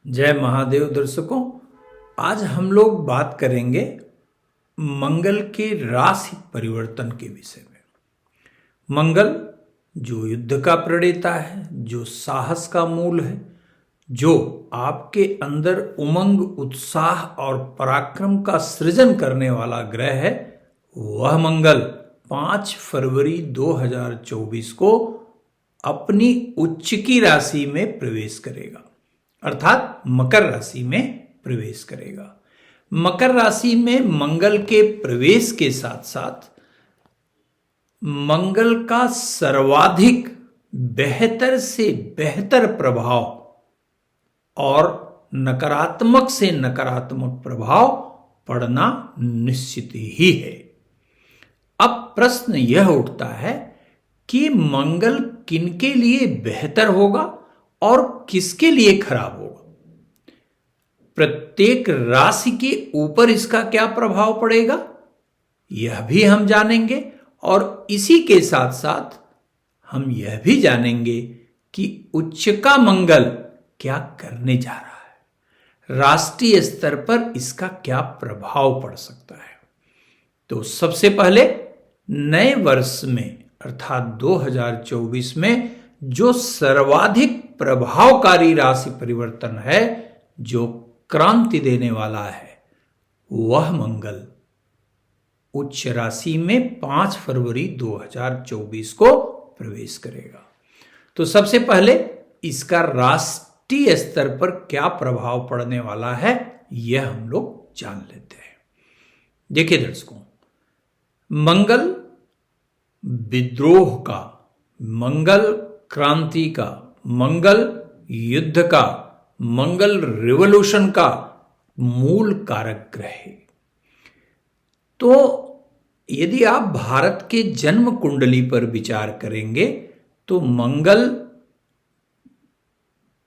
जय महादेव दर्शकों। आज हम लोग बात करेंगे मंगल के राशि परिवर्तन के विषय में। मंगल जो युद्ध का प्रणेता है, जो साहस का मूल है, जो आपके अंदर उमंग, उत्साह और पराक्रम का सृजन करने वाला ग्रह है, वह मंगल 5 फरवरी 2024 को अपनी उच्च की राशि में प्रवेश करेगा, अर्थात मकर राशि में प्रवेश करेगा। मकर राशि में मंगल के प्रवेश के साथ साथ मंगल का सर्वाधिक बेहतर से बेहतर प्रभाव और नकारात्मक से नकारात्मक प्रभाव पड़ना निश्चित ही है। अब प्रश्न यह उठता है कि मंगल किनके लिए बेहतर होगा और किसके लिए खराब होगा। प्रत्येक राशि के ऊपर इसका क्या प्रभाव पड़ेगा, यह भी हम जानेंगे। और इसी के साथ साथ हम यह भी जानेंगे कि उच्च का मंगल क्या करने जा रहा है, राष्ट्रीय स्तर पर इसका क्या प्रभाव पड़ सकता है। तो सबसे पहले नए वर्ष में अर्थात 2024 में जो सर्वाधिक प्रभावकारी राशि परिवर्तन है, जो क्रांति देने वाला है, वह मंगल उच्च राशि में 5 फरवरी 2024 को प्रवेश करेगा। तो सबसे पहले इसका राष्ट्रीय स्तर पर क्या प्रभाव पड़ने वाला है, यह हम लोग जान लेते हैं। देखिए दर्शकों, मंगल विद्रोह का, मंगल क्रांति का, मंगल युद्ध का, मंगल रिवॉल्यूशन का मूल कारक ग्रह है। तो यदि आप भारत के जन्म कुंडली पर विचार करेंगे तो मंगल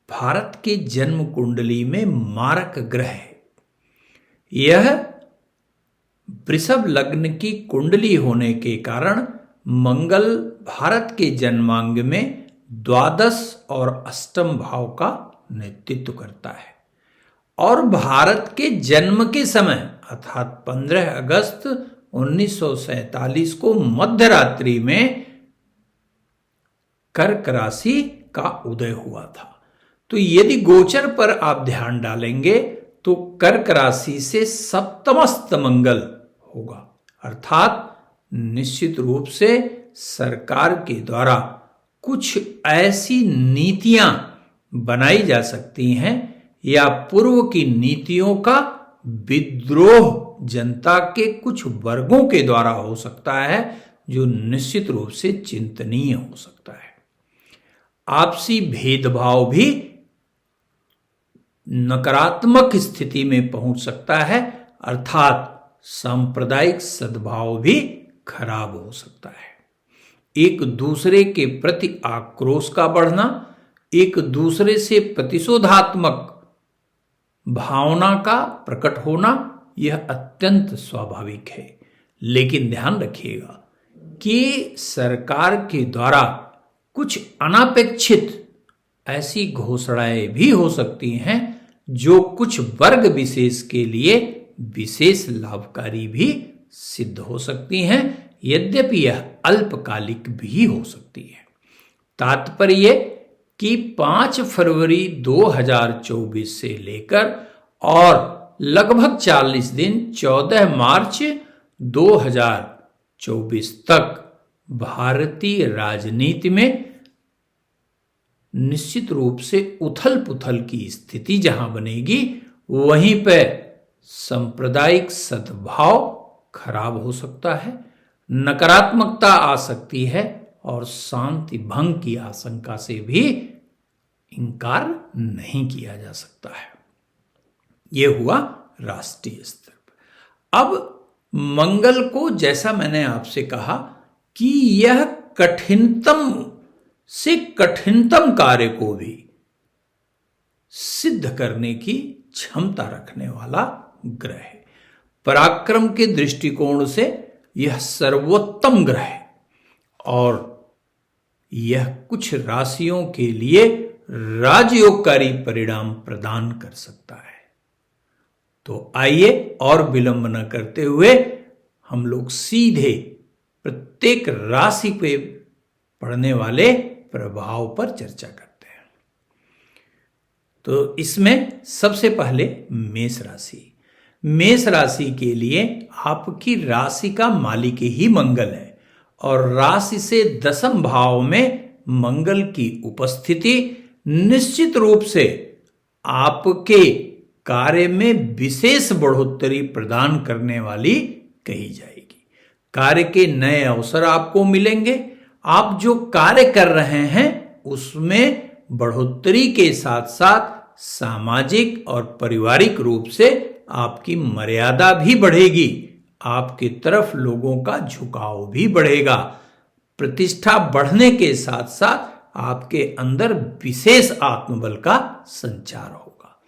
भारत के जन्म कुंडली में मारक ग्रह है। यह वृषभ लग्न की कुंडली होने के कारण मंगल भारत के जन्मांग में द्वादश और अष्टम भाव का नेतृत्व करता है और भारत के जन्म के समय अर्थात 15 अगस्त 1947 को मध्यरात्रि में कर्क राशि का उदय हुआ था। तो यदि गोचर पर आप ध्यान डालेंगे तो कर्क राशि से सप्तमस्त मंगल होगा, अर्थात निश्चित रूप से सरकार के द्वारा कुछ ऐसी नीतियां बनाई जा सकती हैं या पूर्व की नीतियों का विद्रोह जनता के कुछ वर्गों के द्वारा हो सकता है, जो निश्चित रूप से चिंतनीय हो सकता है। आपसी भेदभाव भी नकारात्मक स्थिति में पहुंच सकता है, अर्थात सांप्रदायिक सद्भाव भी खराब हो सकता है। एक दूसरे के प्रति आक्रोश का बढ़ना, एक दूसरे से प्रतिशोधात्मक भावना का प्रकट होना, यह अत्यंत स्वाभाविक है। लेकिन ध्यान रखिएगा कि सरकार के द्वारा कुछ अनपेक्षित ऐसी घोषणाएं भी हो सकती हैं जो कुछ वर्ग विशेष के लिए विशेष लाभकारी भी सिद्ध हो सकती हैं, यद्यपि यह अल्पकालिक भी हो सकती है। तात्पर्य कि 5 फरवरी 2024 से लेकर और लगभग 40 दिन 14 मार्च 2024 तक भारतीय राजनीति में निश्चित रूप से उथल पुथल की स्थिति जहां बनेगी, वहीं पर सांप्रदायिक सद्भाव खराब हो सकता है, नकारात्मकता आ सकती है और शांति भंग की आशंका से भी इनकार नहीं किया जा सकता है। यह हुआ राष्ट्रीय स्तर पर। अब मंगल को, जैसा मैंने आपसे कहा कि यह कठिनतम से कठिनतम कार्य को भी सिद्ध करने की क्षमता रखने वाला ग्रह है। पराक्रम के दृष्टिकोण से यह सर्वोत्तम ग्रह है और यह कुछ राशियों के लिए राजयोगकारी परिणाम प्रदान कर सकता है। तो आइए और विलंब न करते हुए हम लोग सीधे प्रत्येक राशि पे पड़ने वाले प्रभाव पर चर्चा करते हैं। तो इसमें सबसे पहले मेष राशि। मेष राशि के लिए आपकी राशि का मालिक ही मंगल है और राशि से दशम भाव में मंगल की उपस्थिति निश्चित रूप से आपके कार्य में विशेष बढ़ोतरी प्रदान करने वाली कही जाएगी। कार्य के नए अवसर आपको मिलेंगे। आप जो कार्य कर रहे हैं उसमें बढ़ोतरी के साथ साथ सामाजिक और पारिवारिक रूप से आपकी मर्यादा भी बढ़ेगी। आपकी तरफ लोगों का झुकाव भी बढ़ेगा। प्रतिष्ठा बढ़ने के साथ साथ आपके अंदर विशेष आत्मबल का संचार होगा।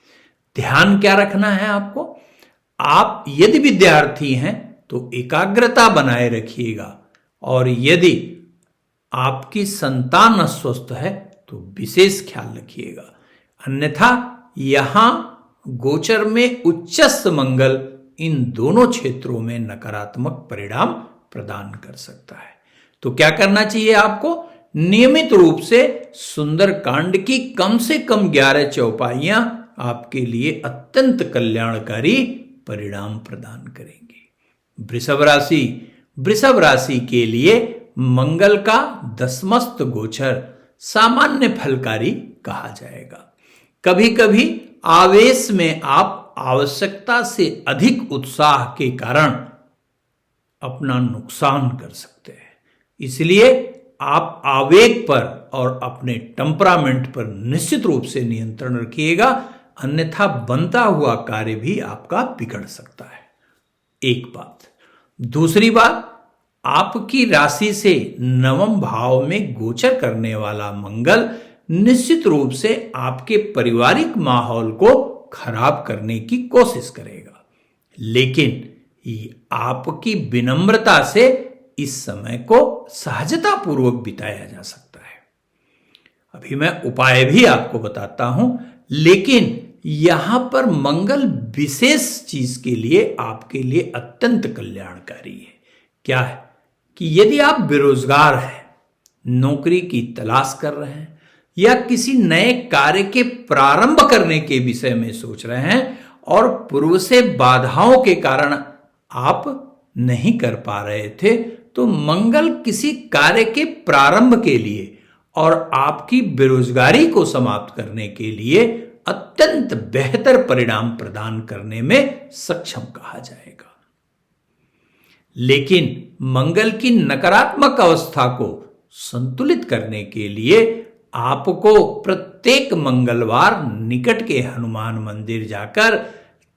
ध्यान क्या रखना है आपको? आप यदि विद्यार्थी हैं तो एकाग्रता बनाए रखिएगा और यदि आपकी संतान अस्वस्थ है तो विशेष ख्याल रखिएगा। अन्यथा यहां गोचर में उच्चस्थ मंगल इन दोनों क्षेत्रों में नकारात्मक परिणाम प्रदान कर सकता है। तो क्या करना चाहिए आपको? नियमित रूप से सुंदर कांड की कम से कम 11 चौपाइयां आपके लिए अत्यंत कल्याणकारी परिणाम प्रदान करेंगी। वृषभ राशि। वृषभ राशि के लिए मंगल का दशमस्थ गोचर सामान्य फलकारी कहा जाएगा। कभी कभी आवेश में आप आवश्यकता से अधिक उत्साह के कारण अपना नुकसान कर सकते हैं। इसलिए आप आवेग पर और अपने टेम्परामेंट पर निश्चित रूप से नियंत्रण रखिएगा, अन्यथा बनता हुआ कार्य भी आपका बिगड़ सकता है। एक बात। दूसरी बात, आपकी राशि से नवम भाव में गोचर करने वाला मंगल निश्चित रूप से आपके पारिवारिक माहौल को खराब करने की कोशिश करेगा, लेकिन ये आपकी विनम्रता से इस समय को सहजता पूर्वक बिताया जा सकता है। अभी मैं उपाय भी आपको बताता हूं, लेकिन यहां पर मंगल विशेष चीज के लिए आपके लिए अत्यंत कल्याणकारी है। क्या है कि यदि आप बेरोजगार हैं, नौकरी की तलाश कर रहे हैं या किसी नए कार्य के प्रारंभ करने के विषय में सोच रहे हैं और पूर्व से बाधाओं के कारण आप नहीं कर पा रहे थे, तो मंगल किसी कार्य के प्रारंभ के लिए और आपकी बेरोजगारी को समाप्त करने के लिए अत्यंत बेहतर परिणाम प्रदान करने में सक्षम कहा जाएगा। लेकिन मंगल की नकारात्मक अवस्था को संतुलित करने के लिए आपको प्रत्येक मंगलवार निकट के हनुमान मंदिर जाकर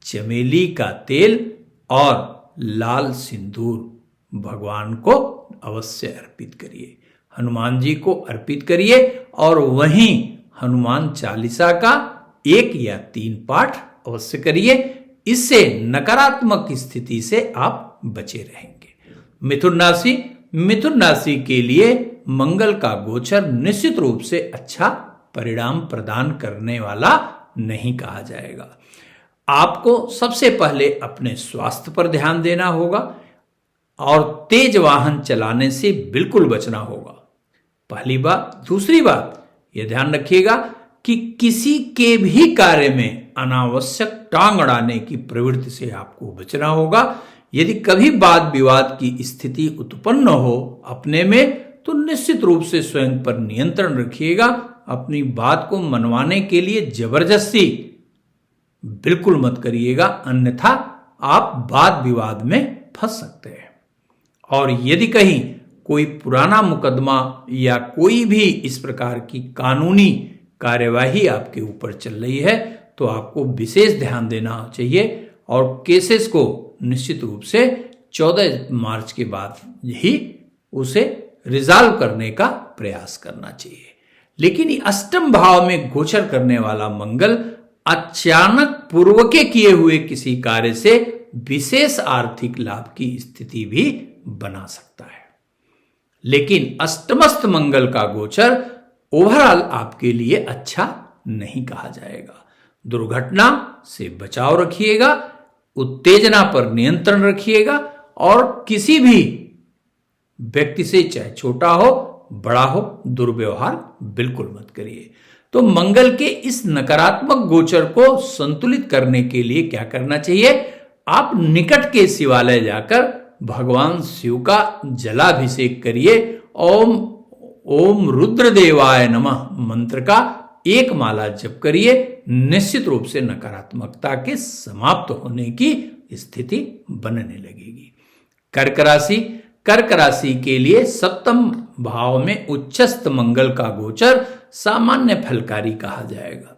चमेली का तेल और लाल सिंदूर भगवान को अवश्य अर्पित करिए। हनुमान जी को अर्पित करिए और वहीं हनुमान चालीसा का 1 या 3 पाठ अवश्य करिए। इससे नकारात्मक स्थिति से आप बचे रहेंगे। मिथुन राशि। मिथुन राशि के लिए मंगल का गोचर निश्चित रूप से अच्छा परिणाम प्रदान करने वाला नहीं कहा जाएगा। आपको सबसे पहले अपने स्वास्थ्य पर ध्यान देना होगा और तेज वाहन चलाने से बिल्कुल बचना होगा, पहली बात। दूसरी बात, यह ध्यान रखिएगा कि किसी के भी कार्य में अनावश्यक टांग अड़ाने की प्रवृत्ति से आपको बचना होगा। यदि कभी वाद विवाद की स्थिति उत्पन्न हो अपने में, तो निश्चित रूप से स्वयं पर नियंत्रण रखिएगा। अपनी बात को मनवाने के लिए जबरदस्ती बिल्कुल मत करिएगा, अन्यथा आप वाद विवाद में फंस सकते हैं। और यदि कहीं कोई पुराना मुकदमा या कोई भी इस प्रकार की कानूनी कार्यवाही आपके ऊपर चल रही है, तो आपको विशेष ध्यान देना चाहिए और केसेस को निश्चित रूप से 14 मार्च के बाद ही उसे रिजॉल्व करने का प्रयास करना चाहिए। लेकिन अष्टम भाव में गोचर करने वाला मंगल अचानक पूर्व के किए हुए किसी कार्य से विशेष आर्थिक लाभ की स्थिति भी बना सकता है। लेकिन अष्टमस्थ मंगल का गोचर ओवरऑल आपके लिए अच्छा नहीं कहा जाएगा। दुर्घटना से बचाव रखिएगा, उत्तेजना पर नियंत्रण रखिएगा और किसी भी व्यक्ति से, चाहे छोटा हो बड़ा हो, दुर्व्यवहार बिल्कुल मत करिए। तो मंगल के इस नकारात्मक गोचर को संतुलित करने के लिए क्या करना चाहिए? आप निकट के शिवालय जाकर भगवान शिव का जलाभिषेक करिए। ओम ओम रुद्रदेवाय नमः मंत्र का एक माला जप करिए। निश्चित रूप से नकारात्मकता के समाप्त होने की स्थिति बनने लगेगी। कर्क राशि के लिए सप्तम भाव में उच्चस्थ मंगल का गोचर सामान्य फलकारी कहा जाएगा।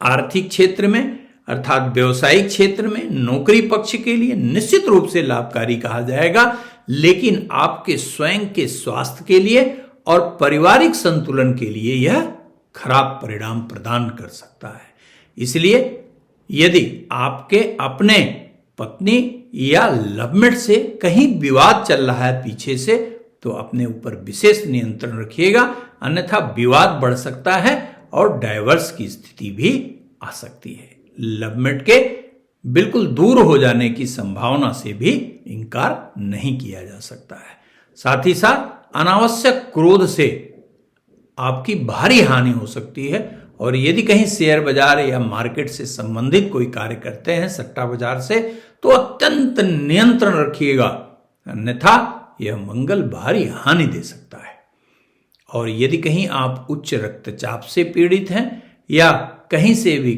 आर्थिक क्षेत्र में अर्थात व्यवसायिक क्षेत्र में नौकरी पक्ष के लिए निश्चित रूप से लाभकारी कहा जाएगा, लेकिन आपके स्वयं के स्वास्थ्य के लिए और पारिवारिक संतुलन के लिए यह खराब परिणाम प्रदान कर सकता है। इसलिए यदि आपके अपने पत्नी या लवमेट से कहीं विवाद चल रहा है पीछे से, तो अपने ऊपर विशेष नियंत्रण रखिएगा, अन्यथा विवाद बढ़ सकता है और डाइवोर्स की स्थिति भी आ सकती है। लवमेट के बिल्कुल दूर हो जाने की संभावना से भी इनकार नहीं किया जा सकता है। साथ ही साथ अनावश्यक क्रोध से आपकी भारी हानि हो सकती है, और यदि कहीं शेयर बाजार या मार्केट से संबंधित कोई कार्य करते हैं, सट्टा बाजार से, तो अत्यंत नियंत्रण रखिएगा, अन्यथा यह मंगल भारी हानि दे सकता है। और यदि कहीं आप उच्च रक्तचाप से पीड़ित हैं या कहीं से भी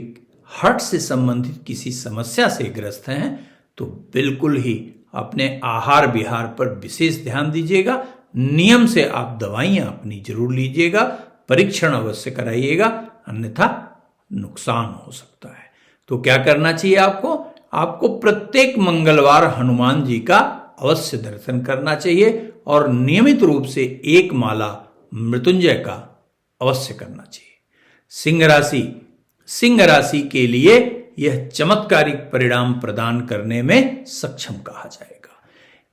हार्ट से संबंधित किसी समस्या से ग्रस्त हैं, तो बिल्कुल ही अपने आहार विहार पर विशेष ध्यान दीजिएगा। नियम से आप दवाइयां अपनी जरूर लीजिएगा, परीक्षण अवश्य कराइएगा, अन्यथा नुकसान हो सकता है। तो क्या करना चाहिए आपको? आपको प्रत्येक मंगलवार हनुमान जी का अवश्य दर्शन करना चाहिए और नियमित रूप से एक माला मृत्युंजय का अवश्य करना चाहिए। सिंह राशि के लिए यह चमत्कारिक परिणाम प्रदान करने में सक्षम कहा जाएगा।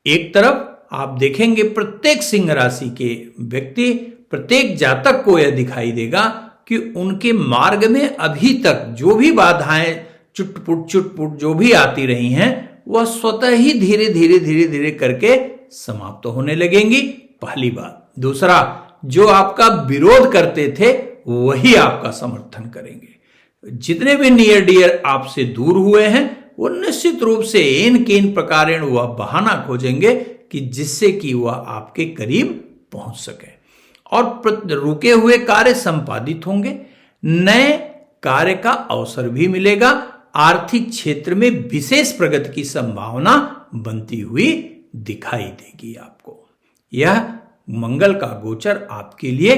एक तरफ आप देखेंगे प्रत्येक सिंह राशि के व्यक्ति, प्रत्येक जातक को यह दिखाई देगा कि उनके मार्ग में अभी तक जो भी बाधाएं चुटपुट जो भी आती रही हैं, वह स्वतः ही धीरे धीरे करके समाप्त होने लगेंगी, पहली बात। दूसरा, जो आपका विरोध करते थे वही आपका समर्थन करेंगे। जितने भी नियर डियर आपसे दूर हुए हैं, वो निश्चित रूप से इन किन प्रकारेण वह बहाना खोजेंगे कि जिससे कि वह आपके करीब पहुंच सके, और रुके हुए कार्य संपादित होंगे, नए कार्य का अवसर भी मिलेगा। आर्थिक क्षेत्र में विशेष प्रगति की संभावना बनती हुई दिखाई देगी आपको। यह मंगल का गोचर आपके लिए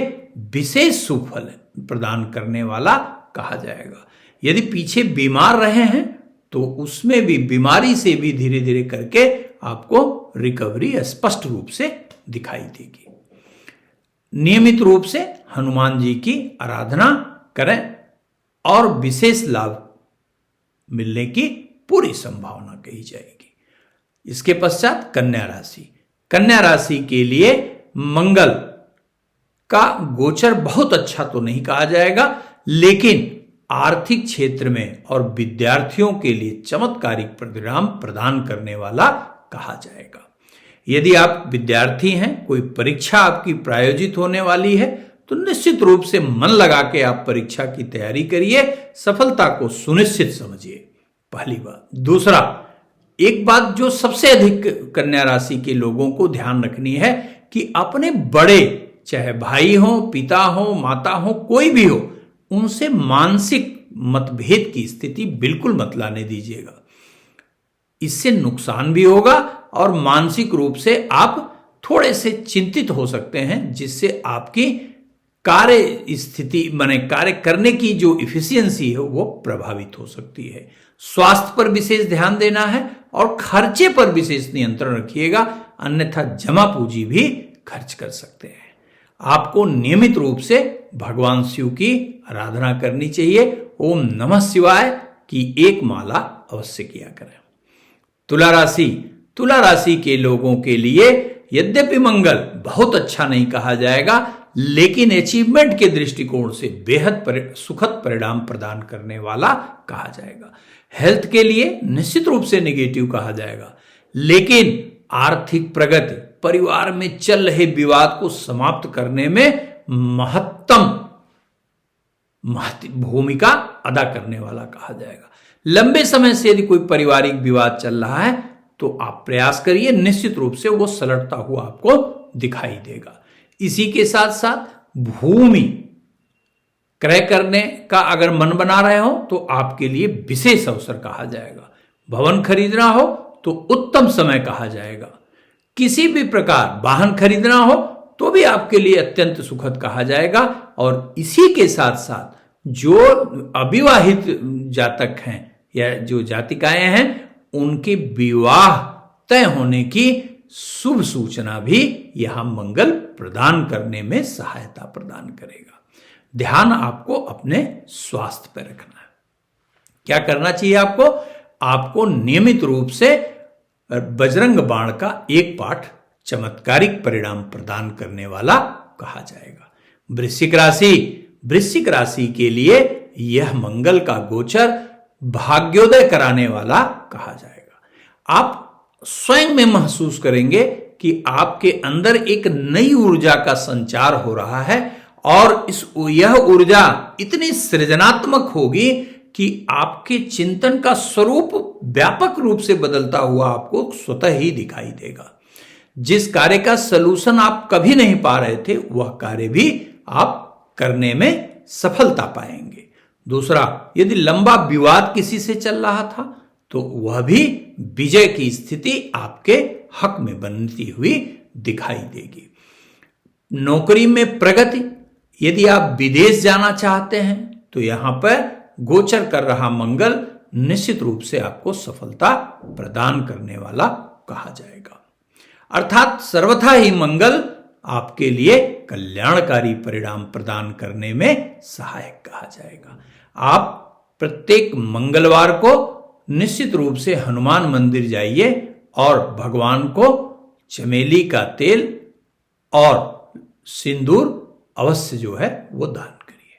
विशेष सुफल प्रदान करने वाला कहा जाएगा। यदि पीछे बीमार रहे हैं तो उसमें भी, बीमारी से भी धीरे धीरे करके आपको रिकवरी स्पष्ट रूप से दिखाई देगी। नियमित रूप से हनुमान जी की आराधना करें और विशेष लाभ मिलने की पूरी संभावना कही जाएगी। इसके पश्चात कन्या राशि के लिए मंगल का गोचर बहुत अच्छा तो नहीं कहा जाएगा, लेकिन आर्थिक क्षेत्र में और विद्यार्थियों के लिए चमत्कारिक परिणाम प्रदान करने वाला कहा जाएगा। यदि आप विद्यार्थी हैं, कोई परीक्षा आपकी प्रायोजित होने वाली है, तो निश्चित रूप से मन लगा के आप परीक्षा की तैयारी करिए, सफलता को सुनिश्चित समझिए, पहली बात। दूसरा, एक बात जो सबसे अधिक कन्या राशि के लोगों को ध्यान रखनी है कि अपने बड़े, चाहे भाई हो, पिता हो, माता हो, कोई भी हो, उनसे मानसिक मतभेद की स्थिति बिल्कुल मत लाने दीजिएगा। इससे नुकसान भी होगा और मानसिक रूप से आप थोड़े से चिंतित हो सकते हैं, जिससे आपकी कार्य स्थिति माने कार्य करने की जो इफिशियंसी है वो प्रभावित हो सकती है। स्वास्थ्य पर विशेष ध्यान देना है और खर्चे पर विशेष नियंत्रण रखिएगा, अन्यथा जमा पूंजी भी खर्च कर सकते हैं। आपको नियमित रूप से भगवान शिव की आराधना करनी चाहिए। ओम नमः शिवाय की एक माला अवश्य किया करें। तुला राशि के लोगों के लिए यद्यपि मंगल बहुत अच्छा नहीं कहा जाएगा, लेकिन अचीवमेंट के दृष्टिकोण से बेहद सुखद परिणाम प्रदान करने वाला कहा जाएगा। हेल्थ के लिए निश्चित रूप से नेगेटिव कहा जाएगा, लेकिन आर्थिक प्रगति, परिवार में चल रहे विवाद को समाप्त करने में महत्तम भूमिका अदा करने वाला कहा जाएगा। लंबे समय से यदि कोई पारिवारिक विवाद चल रहा है तो आप प्रयास करिए, निश्चित रूप से वो सलटता हुआ आपको दिखाई देगा। इसी के साथ साथ भूमि क्रय करने का अगर मन बना रहे हो तो आपके लिए विशेष अवसर कहा जाएगा। भवन खरीदना हो तो उत्तम समय कहा जाएगा। किसी भी प्रकार वाहन खरीदना हो तो भी आपके लिए अत्यंत सुखद कहा जाएगा। और इसी के साथ साथ जो अविवाहित जातक हैं या जो जातिकाएं हैं, उनके विवाह तय होने की शुभ सूचना भी यहां मंगल प्रदान करने में सहायता प्रदान करेगा। ध्यान आपको अपने स्वास्थ्य पर रखना है। क्या करना चाहिए आपको? आपको नियमित रूप से बजरंग बाण का एक पाठ चमत्कारिक परिणाम प्रदान करने वाला कहा जाएगा। वृश्चिक राशि के लिए यह मंगल का गोचर भाग्योदय कराने वाला कहा जाएगा। आप स्वयं में महसूस करेंगे कि आपके अंदर एक नई ऊर्जा का संचार हो रहा है और यह ऊर्जा इतनी सृजनात्मक होगी कि आपके चिंतन का स्वरूप व्यापक रूप से बदलता हुआ आपको स्वतः ही दिखाई देगा। जिस कार्य का सलूशन आप कभी नहीं पा रहे थे, वह कार्य भी आप करने में सफलता पाएंगे। दूसरा, यदि लंबा विवाद किसी से चल रहा था तो वह भी विजय की स्थिति आपके हक में बनती हुई दिखाई देगी। नौकरी में प्रगति, यदि आप विदेश जाना चाहते हैं तो यहां पर गोचर कर रहा मंगल निश्चित रूप से आपको सफलता प्रदान करने वाला कहा जाएगा। अर्थात सर्वथा ही मंगल आपके लिए कल्याणकारी परिणाम प्रदान करने में सहायक कहा जाएगा। आप प्रत्येक मंगलवार को निश्चित रूप से हनुमान मंदिर जाइए और भगवान को चमेली का तेल और सिंदूर अवश्य जो है वो दान करिए।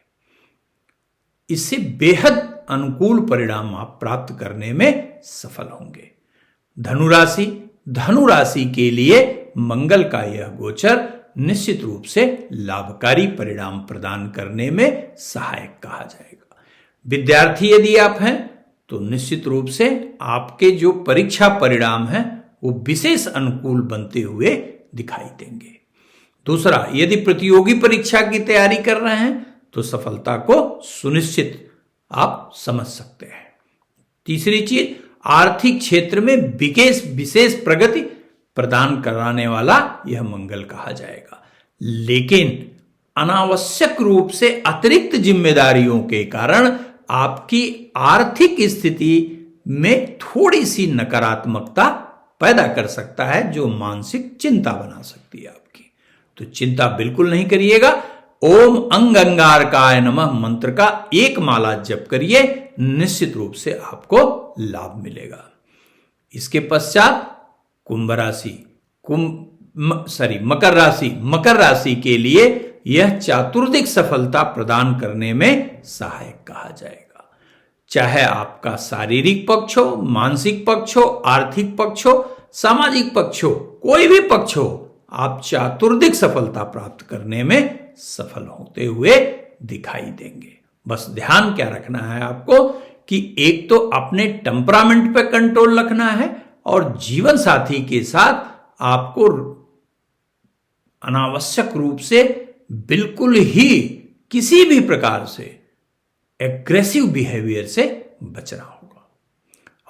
इससे बेहद अनुकूल परिणाम आप प्राप्त करने में सफल होंगे। धनु राशि के लिए मंगल का यह गोचर निश्चित रूप से लाभकारी परिणाम प्रदान करने में सहायक कहा जाएगा। विद्यार्थी यदि आप हैं तो निश्चित रूप से आपके जो परीक्षा परिणाम हैं वो विशेष अनुकूल बनते हुए दिखाई देंगे। दूसरा, यदि प्रतियोगी परीक्षा की तैयारी कर रहे हैं तो सफलता को सुनिश्चित आप समझ सकते हैं। तीसरी चीज, आर्थिक क्षेत्र में विशेष प्रगति प्रदान कराने वाला यह मंगल कहा जाएगा, लेकिन अनावश्यक रूप से अतिरिक्त जिम्मेदारियों के कारण आपकी आर्थिक स्थिति में थोड़ी सी नकारात्मकता पैदा कर सकता है, जो मानसिक चिंता बना सकती है आपकी। तो चिंता बिल्कुल नहीं करिएगा। ओम अंगारकाय नमः मंत्र का एक माला जप करिए, निश्चित रूप से आपको लाभ मिलेगा। इसके पश्चात मकर राशि के लिए यह चातुर्दिक सफलता प्रदान करने में सहायक कहा जाएगा। चाहे आपका शारीरिक पक्ष हो, मानसिक पक्ष हो, आर्थिक पक्ष हो, सामाजिक पक्ष हो, कोई भी पक्ष हो, आप चातुर्दिक सफलता प्राप्त करने में सफल होते हुए दिखाई देंगे। बस ध्यान क्या रखना है आपको कि एक तो अपने टेम्परामेंट पे कंट्रोल रखना है और जीवन साथी के साथ आपको अनावश्यक रूप से बिल्कुल ही किसी भी प्रकार से एग्रेसिव बिहेवियर से बचना होगा।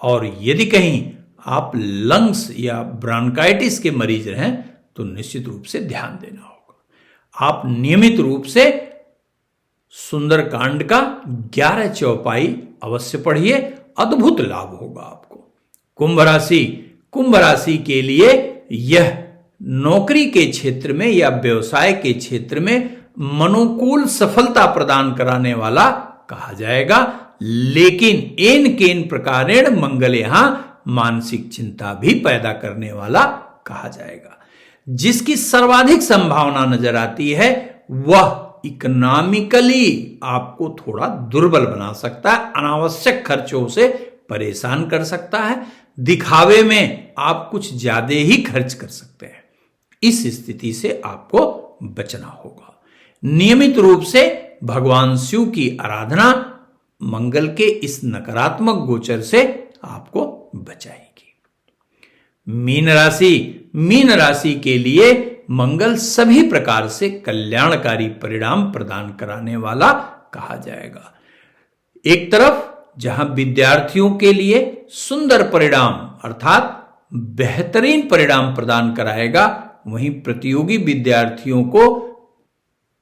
और यदि कहीं आप लंग्स या ब्रोंकाइटिस के मरीज हैं तो निश्चित रूप से ध्यान देना होगा। आप नियमित रूप से सुंदरकांड का 11 चौपाई अवश्य पढ़िए, अद्भुत लाभ होगा आपको। कुंभ राशि के लिए यह नौकरी के क्षेत्र में या व्यवसाय के क्षेत्र में मनोकूल सफलता प्रदान कराने वाला कहा जाएगा, लेकिन एन केन प्रकारेण मंगल यहां मानसिक चिंता भी पैदा करने वाला कहा जाएगा। जिसकी सर्वाधिक संभावना नजर आती है वह इकोनॉमिकली आपको थोड़ा दुर्बल बना सकता है, अनावश्यक खर्चों से परेशान कर सकता है, दिखावे में आप कुछ ज्यादा ही खर्च कर सकते हैं। इस स्थिति से आपको बचना होगा। नियमित रूप से भगवान शिव की आराधना मंगल के इस नकारात्मक गोचर से आपको बचाएगी। मीन राशि के लिए मंगल सभी प्रकार से कल्याणकारी परिणाम प्रदान कराने वाला कहा जाएगा। एक तरफ जहां विद्यार्थियों के लिए सुंदर परिणाम अर्थात बेहतरीन परिणाम प्रदान कराएगा, वहीं प्रतियोगी विद्यार्थियों को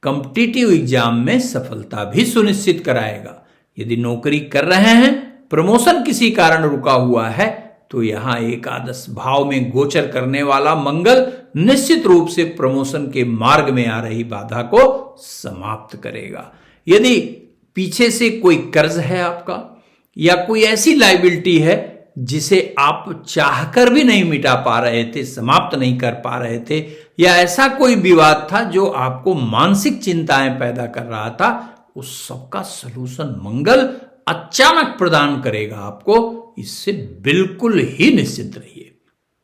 कॉम्पिटिटिव एग्जाम में सफलता भी सुनिश्चित कराएगा। यदि नौकरी कर रहे हैं, प्रमोशन किसी कारण रुका हुआ है, तो यहां एकादश भाव में गोचर करने वाला मंगल निश्चित रूप से प्रमोशन के मार्ग में आ रही बाधा को समाप्त करेगा। यदि पीछे से कोई कर्ज है आपका या कोई ऐसी लायबिलिटी है जिसे आप चाहकर भी नहीं मिटा पा रहे थे, समाप्त नहीं कर पा रहे थे, या ऐसा कोई विवाद था जो आपको मानसिक चिंताएं पैदा कर रहा था, उस सबका सलूशन मंगल अचानक प्रदान करेगा आपको। इससे बिल्कुल ही निश्चित रहिए।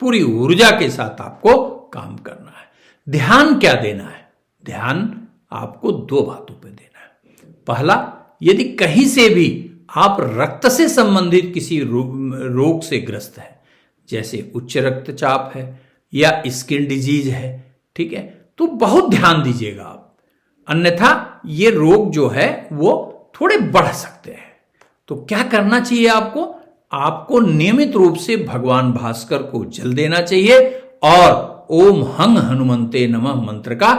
पूरी ऊर्जा के साथ आपको काम करना है। ध्यान क्या देना है? ध्यान आपको दो बातों पे देना है। पहला, यदि कहीं से भी आप रक्त से संबंधित किसी रोग से ग्रस्त है, जैसे उच्च रक्तचाप है या स्किन डिजीज है, ठीक है, तो बहुत ध्यान दीजिएगा आप, अन्यथा ये रोग जो है वो थोड़े बढ़ सकते हैं। तो क्या करना चाहिए आपको? आपको नियमित रूप से भगवान भास्कर को जल देना चाहिए और ओम हंग हनुमंते नमः मंत्र का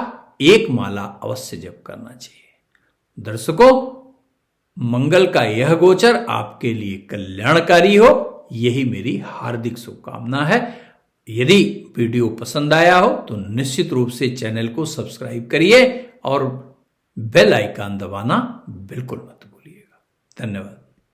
एक माला अवश्य जप करना चाहिए। दर्शकों, मंगल का यह गोचर आपके लिए कल्याणकारी हो, यही मेरी हार्दिक शुभकामना है। यदि वीडियो पसंद आया हो तो निश्चित रूप से चैनल को सब्सक्राइब करिए और बेल आइकन दबाना बिल्कुल मत भूलिएगा। धन्यवाद।